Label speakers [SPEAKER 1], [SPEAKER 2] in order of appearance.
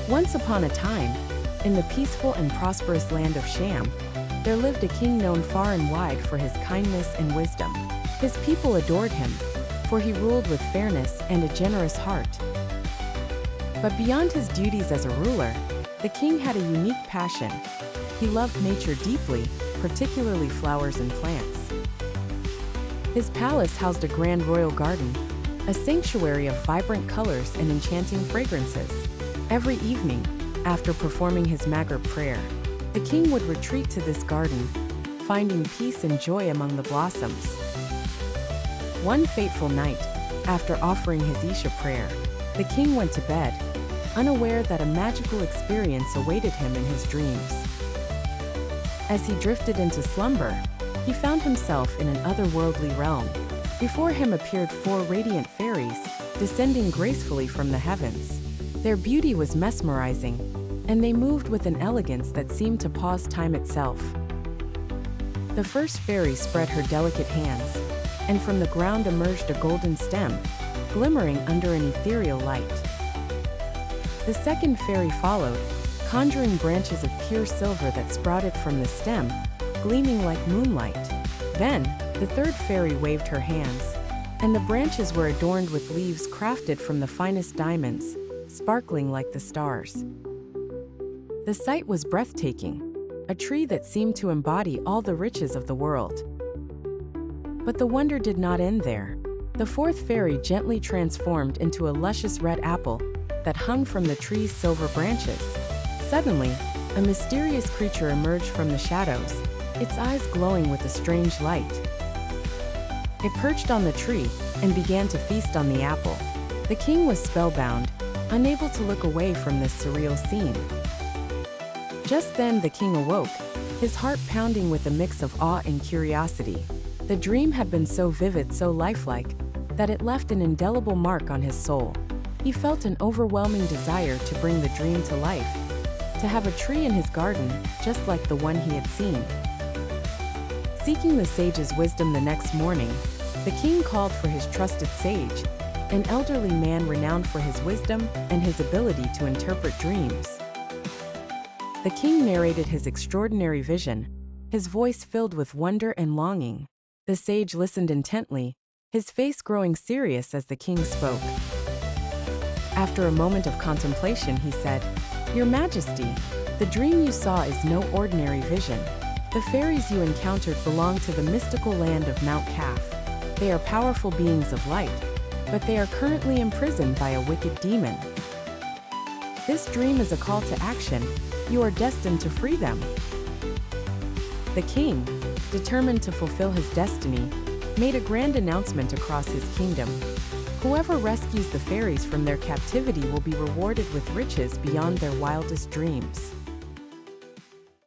[SPEAKER 1] Once upon a time, in the peaceful and prosperous land of Sham, there lived a king known far and wide for his kindness and wisdom. His people adored him, for he ruled with fairness and a generous heart. But beyond his duties as a ruler, the king had a unique passion. He loved nature deeply, particularly flowers and plants. His palace housed a grand royal garden, a sanctuary of vibrant colors and enchanting fragrances. Every evening, after performing his Maghrib prayer, the king would retreat to this garden, finding peace and joy among the blossoms. One fateful night, after offering his Isha prayer, the king went to bed, unaware that a magical experience awaited him in his dreams. As he drifted into slumber, he found himself in an otherworldly realm. Before him appeared 4 radiant fairies, descending gracefully from the heavens. Their beauty was mesmerizing, and they moved with an elegance that seemed to pause time itself. The first fairy spread her delicate hands, and from the ground emerged a golden stem, glimmering under an ethereal light. The second fairy followed, conjuring branches of pure silver that sprouted from the stem, gleaming like moonlight. Then, the third fairy waved her hands, and the branches were adorned with leaves crafted from the finest diamonds, sparkling like the stars. The sight was breathtaking, a tree that seemed to embody all the riches of the world. But the wonder did not end there. The fourth fairy gently transformed into a luscious red apple that hung from the tree's silver branches. Suddenly, a mysterious creature emerged from the shadows, its eyes glowing with a strange light. It perched on the tree and began to feast on the apple. The king was spellbound, unable to look away from this surreal scene. Just then the king awoke, his heart pounding with a mix of awe and curiosity. The dream had been so vivid, so lifelike, that it left an indelible mark on his soul. He felt an overwhelming desire to bring the dream to life, to have a tree in his garden, just like the one he had seen. Seeking the sage's wisdom the next morning, the king called for his trusted sage, an elderly man renowned for his wisdom and his ability to interpret dreams. The king narrated his extraordinary vision, his voice filled with wonder and longing. The sage listened intently, his face growing serious as the king spoke. After a moment of contemplation, he said, "Your Majesty, the dream you saw is no ordinary vision. The fairies you encountered belong to the mystical land of Mount Qaf. They are powerful beings of light, but they are currently imprisoned by a wicked demon. This dream is a call to action. You are destined to free them." The king, determined to fulfill his destiny, made a grand announcement across his kingdom. Whoever rescues the fairies from their captivity will be rewarded with riches beyond their wildest dreams.